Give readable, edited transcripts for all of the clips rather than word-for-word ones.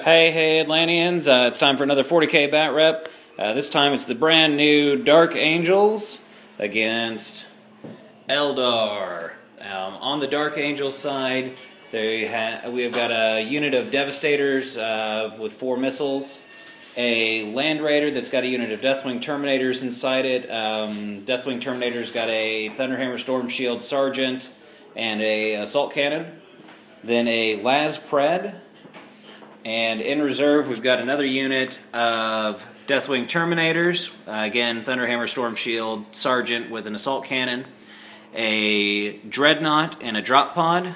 Hey Atlanteans, it's time for another 40k bat rep. This time it's the brand new Dark Angels against Eldar. On the Dark Angels side, we have got a unit of Devastators with 4 missiles, a Land Raider that's got a unit of Deathwing Terminators inside it. Deathwing Terminator's got a Thunderhammer Storm Shield Sergeant and a Assault Cannon. Then a Las Pred. And in reserve, we've got another unit of Deathwing Terminators. Again, Thunderhammer Storm Shield Sergeant with an Assault Cannon. A Dreadnought and a Drop Pod.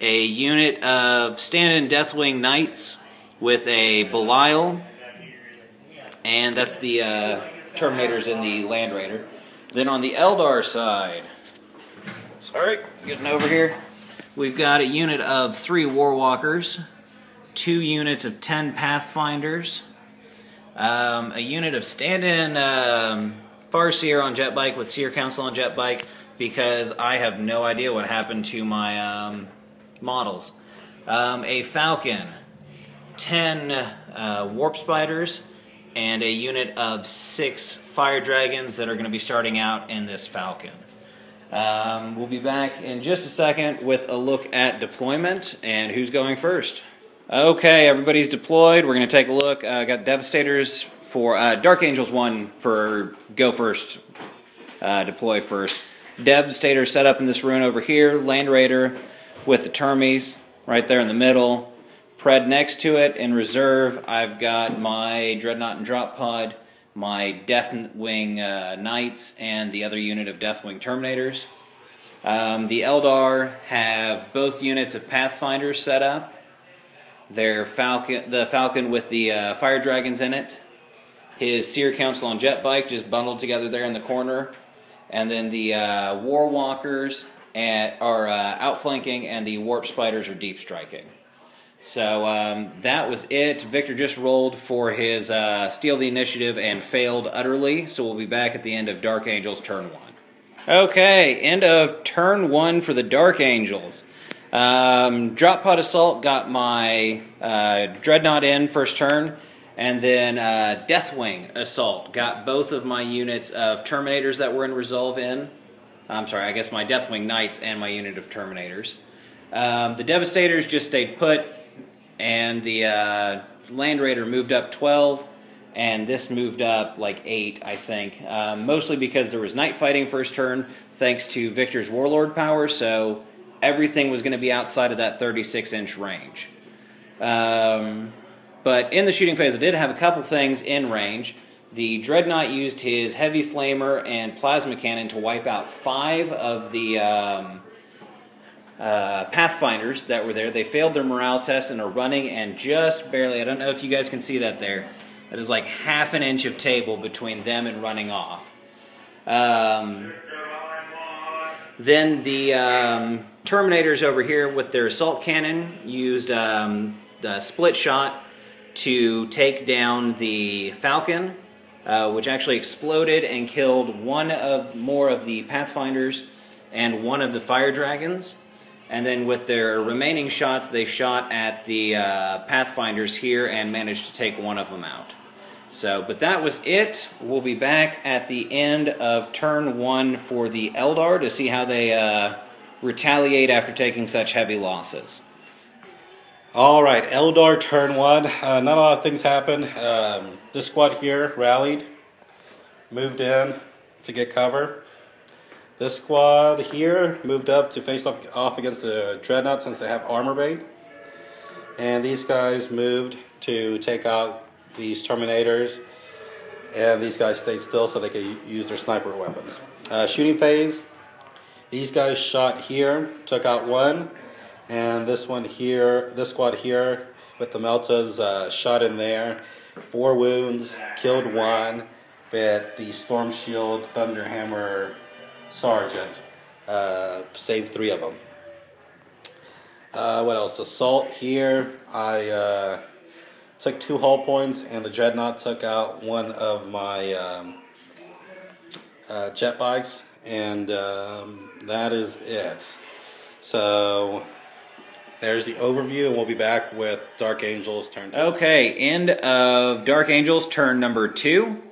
A unit of stand-in Deathwing Knights with a Belial. And that's the Terminators in the Land Raider. Then on the Eldar side, getting over here, we've got a unit of 3 Warwalkers. 2 units of 10 Pathfinders, a unit of stand-in Farseer on jet bike with Seer Council on jet bike, because I have no idea what happened to my models. A Falcon, 10 Warp Spiders, and a unit of 6 Fire Dragons that are going to be starting out in this Falcon. We'll be back in just a second with a look at deployment and who's going first. Okay, everybody's deployed. We're going to take a look. Got Devastators for Dark Angels 1 for go first, deploy first. Devastators set up in this rune over here. Land Raider with the Termies right there in the middle. Pred next to it. In reserve, I've got my Dreadnought and Drop Pod, my Deathwing Knights, and the other unit of Deathwing Terminators. The Eldar have both units of Pathfinders set up. The Falcon with the Fire Dragons in it. His Seer Council on jet bike just bundled together there in the corner. And then the Warwalkers are outflanking, and the Warp Spiders are deep striking. So that was it. Victor just rolled for his Steal the Initiative and failed utterly. So we'll be back at the end of Dark Angels turn 1. Okay, end of turn 1 for the Dark Angels. Drop Pod Assault got my Dreadnought in first turn, and then Deathwing Assault got both of my units of Terminators that were in resolve in. I'm sorry, I guess my Deathwing Knights and my unit of Terminators. The Devastators just stayed put, and the Land Raider moved up 12, and this moved up like 8, I think. Mostly because there was night fighting first turn, thanks to Victor's Warlord power, so everything was going to be outside of that 36-inch range. But in the shooting phase, I did have a couple things in range. The Dreadnought used his Heavy Flamer and Plasma Cannon to wipe out 5 of the Pathfinders that were there. They failed their morale test and are running, and just barely, I don't know if you guys can see that there, that is like half an inch of table between them and running off. Then the Terminators over here with their Assault Cannon used the Split Shot to take down the Falcon, which actually exploded and killed more of the Pathfinders and 1 of the Fire Dragons. And then with their remaining shots, they shot at the Pathfinders here and managed to take 1 of them out. So, but that was it. We'll be back at the end of turn 1 for the Eldar to see how they retaliate after taking such heavy losses. Alright, Eldar turn 1. Not a lot of things happened. This squad here rallied, moved in to get cover. This squad here moved up to face off against the Dreadnought since they have armor bait. And these guys moved to take out these Terminators, and these guys stayed still so they could use their sniper weapons. Shooting phase, these guys shot here, took out 1, and this one here, this squad here with the Meltas shot in there, 4 wounds, killed 1, but the Storm Shield Thunderhammer Sergeant saved 3 of them. What else? Assault here, I took 2 hull points, and the Dreadnought took out 1 of my jet bikes, and that is it. So there's the overview, and we'll be back with Dark Angels Turn 2. Okay, end of Dark Angels Turn number 2.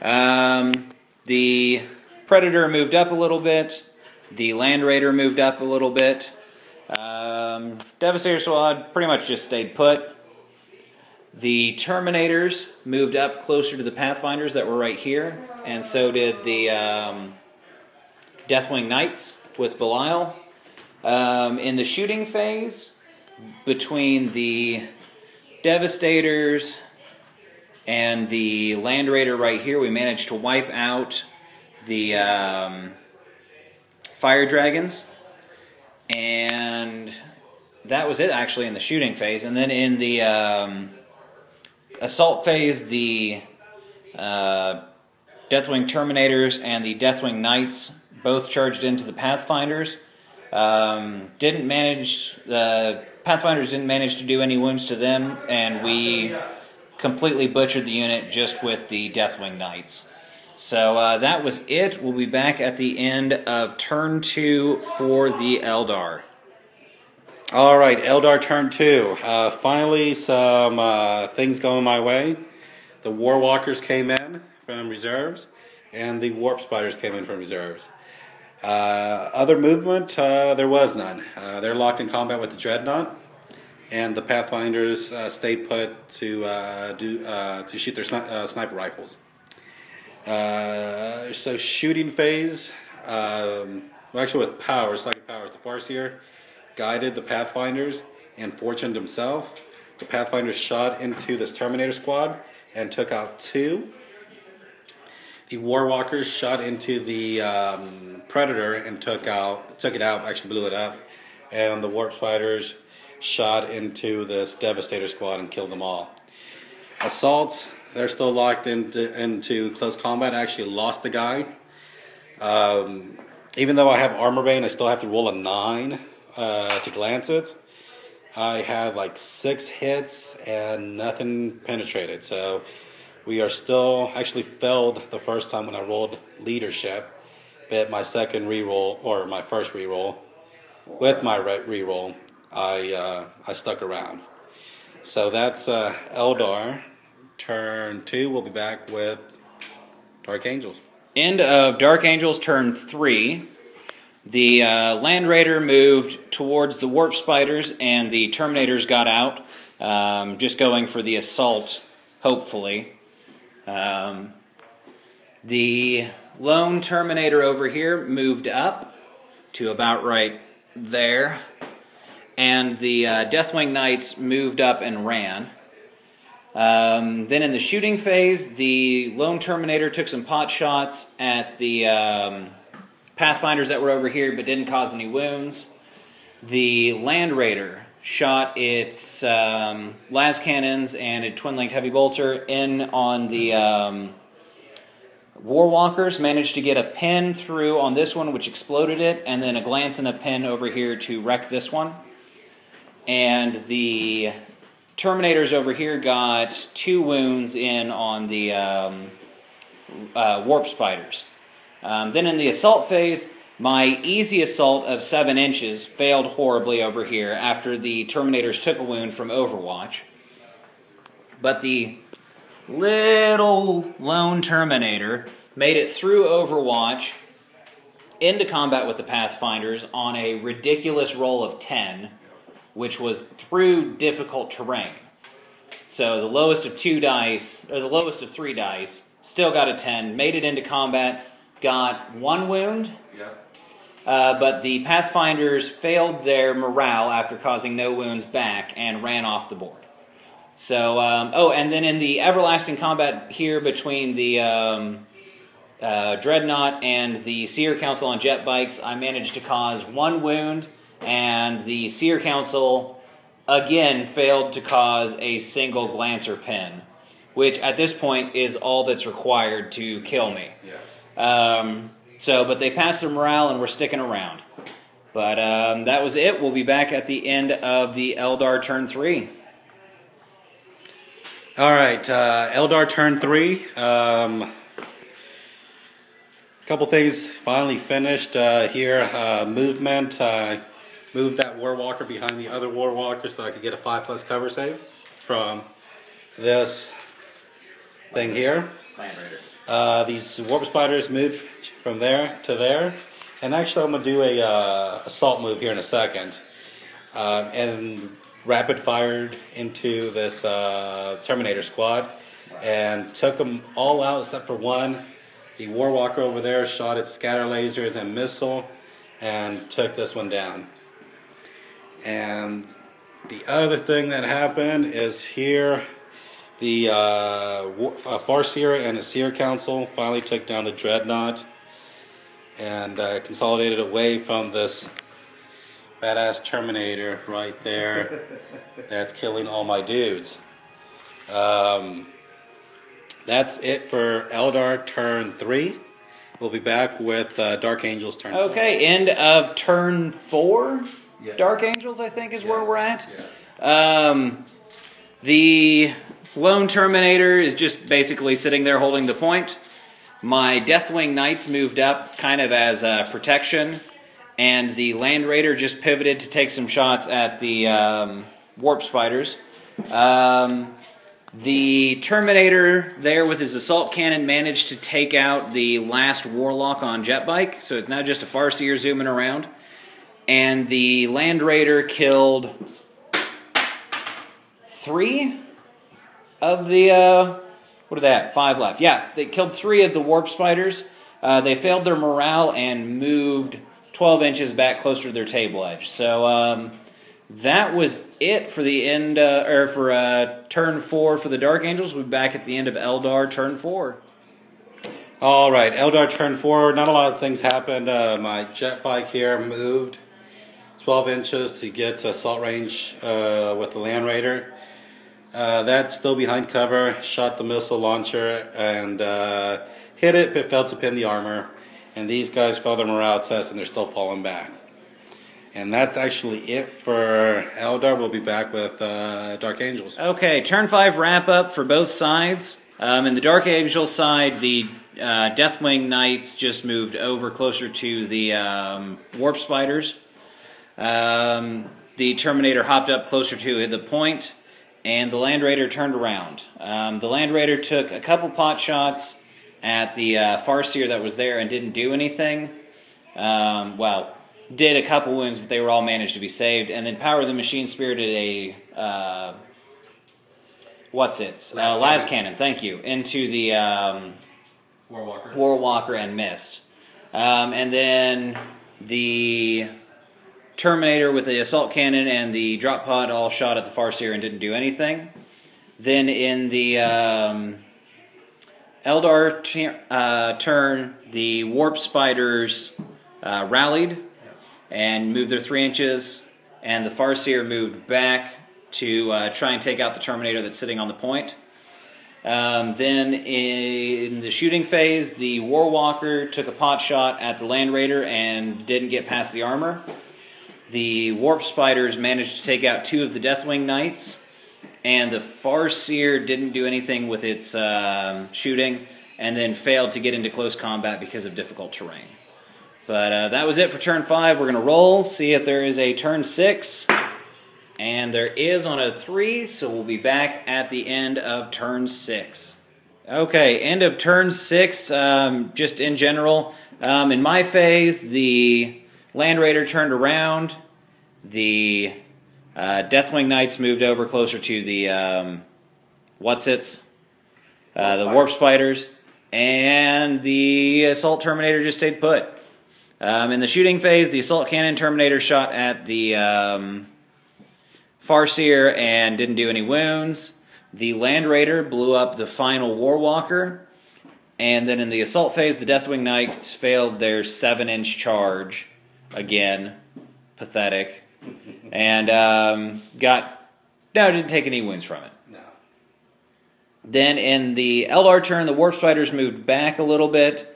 The Predator moved up a little bit. The Land Raider moved up a little bit. Devastator Squad pretty much just stayed put. The Terminators moved up closer to the Pathfinders that were right here, and so did the Deathwing Knights with Belial. In the shooting phase, between the Devastators and the Land Raider right here, we managed to wipe out the Fire Dragons, and that was it actually in the shooting phase. And then in the assault phase, the Deathwing Terminators and the Deathwing Knights both charged into the Pathfinders. Pathfinders didn't manage to do any wounds to them, and we completely butchered the unit just with the Deathwing Knights. So that was it. We'll be back at the end of Turn 2 for the Eldar. Alright, Eldar Turn 2. Finally, some things going my way. The Warwalkers came in from reserves, and the Warp Spiders came in from reserves. Other movement, there was none. They're locked in combat with the Dreadnought, and the Pathfinders stayed put to shoot their sniper rifles. So shooting phase, actually with powers, psychic powers, the Farseer guided the Pathfinders and fortuned himself. The Pathfinders shot into this Terminator squad and took out 2. The Warwalkers shot into the Predator and took it out, actually blew it up. And the Warp Spiders shot into this Devastator squad and killed them all. Assaults, they're still locked into close combat. I actually lost a guy. Even though I have Armor Bane, I still have to roll a 9 to glance it. I had like 6 hits and nothing penetrated. So we are still, actually failed the first time when I rolled leadership. But my second reroll, or my first reroll, with my reroll, I stuck around. So that's Eldar Turn 2. We'll be back with Dark Angels. End of Dark Angels Turn 3. The Land Raider moved towards the Warp Spiders, and the Terminators got out, just going for the assault, hopefully. The lone Terminator over here moved up to about right there, and the Deathwing Knights moved up and ran. Then in the shooting phase, the lone Terminator took some pot shots at the Pathfinders that were over here but didn't cause any wounds. The Land Raider shot its las cannons and a twin-linked heavy bolter in on the Warwalkers, managed to get a pin through on this one, which exploded it, and then a glance and a pin over here to wreck this one. And the Terminators over here got 2 wounds in on the Warp Spiders. Then in the assault phase, my easy assault of 7 inches failed horribly over here after the Terminators took a wound from Overwatch. But the little lone Terminator made it through Overwatch into combat with the Pathfinders on a ridiculous roll of 10, which was through difficult terrain. So the lowest of 2 dice, or the lowest of 3 dice, still got a 10, made it into combat, got 1 wound. But the Pathfinders failed their morale after causing no wounds back and ran off the board. So, and then in the everlasting combat here between the Dreadnought and the Seer Council on jet bikes, I managed to cause 1 wound, and the Seer Council again failed to cause a single Glancer pin, which at this point is all that's required to kill me. Yes. But they passed their morale and we're sticking around. But that was it. We'll be back at the end of the Eldar Turn 3. Alright, Eldar Turn 3. Couple things finally finished here. Movement. moved that Warwalker behind the other Warwalker so I could get a 5+ cover save from this thing here. Land Raider. These Warp Spiders moved from there to there. And actually I'm going to do a assault move here in a second. And rapid fired into this Terminator squad. And took them all out except for one. The Warwalker over there shot its scatter lasers and missile. And took this one down. And the other thing that happened is here. The Farseer and the Seer Council finally took down the Dreadnought and consolidated away from this badass Terminator right there that's killing all my dudes. That's it for Eldar Turn 3. We'll be back with Dark Angels Turn 4. Okay, end of Turn 4. Yeah. Dark Angels, I think, is where we're at. Yeah. The lone Terminator is just basically sitting there holding the point. My Deathwing Knights moved up kind of as protection, and the Land Raider just pivoted to take some shots at the Warp Spiders. The Terminator there with his assault cannon managed to take out the last Warlock on Jetbike, so it's now just a Farseer zooming around. And the Land Raider killed 3 of the, what are they at? 5 left. Yeah, they killed 3 of the Warp Spiders. They failed their morale and moved 12 inches back closer to their table edge. So that was it for the end, or for Turn 4 for the Dark Angels. We'll be back at the end of Eldar Turn 4. All right, Eldar Turn 4. Not a lot of things happened. My Jetbike here moved 12 inches to get assault range with the Land Raider. That's still behind cover, shot the missile launcher and hit it, but failed to pin the armor. And these guys failed their morale test and they're still falling back. And that's actually it for Eldar. We'll be back with Dark Angels. Okay, Turn 5 wrap up for both sides. In the Dark Angel side, the Deathwing Knights just moved over closer to the Warp Spiders. The Terminator hopped up closer to the point, and the Land Raider turned around. The Land Raider took a couple pot shots at the Farseer that was there and didn't do anything. Well, did a couple wounds, but they were all managed to be saved. And then Power of the Machine spirited a las cannon, thank you, into the Warwalker and missed. And then the Terminator with the assault cannon and the drop pod all shot at the Farseer and didn't do anything. Then in the Eldar turn, the Warp Spiders rallied and moved their 3 inches, and the Farseer moved back to try and take out the Terminator that's sitting on the point. Then in the shooting phase, the Warwalker took a pot shot at the Land Raider and didn't get past the armor. The Warp Spiders managed to take out 2 of the Deathwing Knights, and the Farseer didn't do anything with its shooting, and then failed to get into close combat because of difficult terrain. But that was it for Turn 5. We're going to roll, see if there is a Turn 6. And there is on a 3, so we'll be back at the end of Turn 6. Okay, end of Turn 6, just in general. In my phase, the Land Raider turned around. The Deathwing Knights moved over closer to the the Warp Spiders. And the Assault Terminator just stayed put. In the shooting phase, the Assault Cannon Terminator shot at the Farseer and didn't do any wounds. The Land Raider blew up the final Warwalker. And then in the assault phase, the Deathwing Knights failed their 7-inch charge. Again, pathetic. And didn't take any wounds from it. No. Then in the Eldar turn, the Warp Spiders moved back a little bit.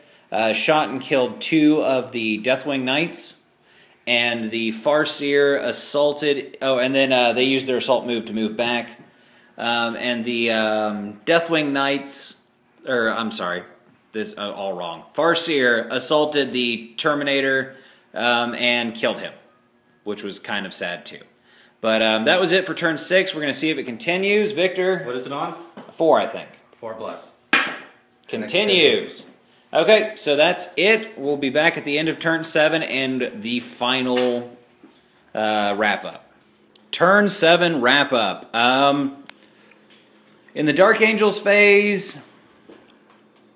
Shot and killed 2 of the Deathwing Knights. And the Farseer assaulted... Oh, and then they used their assault move to move back. And the Deathwing Knights... Or, I'm sorry. This all wrong. Farseer assaulted the Terminator and killed him which was kind of sad too. But that was it for turn 6. We're going to see if it continues. Victor? What is it on? 4, I think. 4 bless. Continues. Okay, so that's it. We'll be back at the end of turn 7 and the final wrap-up. Turn 7 wrap-up. In the Dark Angels phase,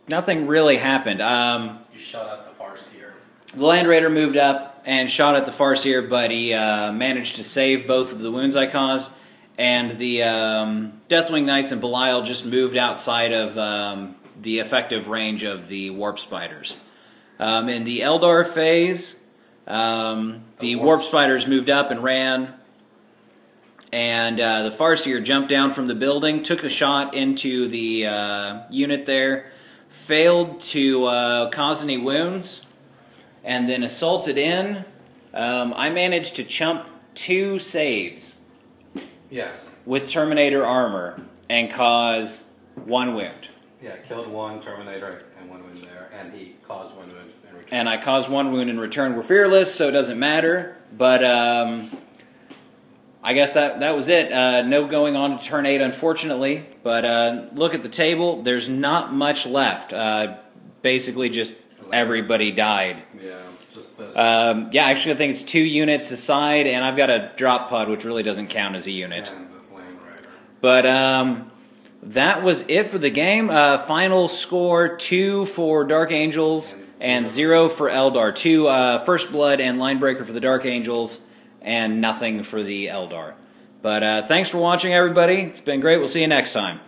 nothing really happened. You shot at the Farseer. The Land Raider moved up and shot at the Farseer, but he managed to save both of the wounds I caused. And the Deathwing Knights and Belial just moved outside of the effective range of the Warp Spiders. In the Eldar phase, the Warp Spiders moved up and ran. And the Farseer jumped down from the building, took a shot into the unit there, failed to cause any wounds, and then assaulted in. I managed to chump 2 saves. Yes. With Terminator armor and cause 1 wound. Yeah, killed 1 Terminator and 1 wound there, and he caused 1 wound in return. And I caused 1 wound in return. We're fearless, so it doesn't matter. But I guess that was it. No going on to turn 8, unfortunately. But look at the table. There's not much left. Basically, just everybody died. Yeah, just this. Yeah, actually, I think it's 2 units aside, and I've got a drop pod, which really doesn't count as a unit. And the Land Raider. But that was it for the game. Final score 2 for Dark Angels and 0 for Eldar. 2 First Blood and Linebreaker for the Dark Angels, and nothing for the Eldar. But thanks for watching, everybody. It's been great. We'll see you next time.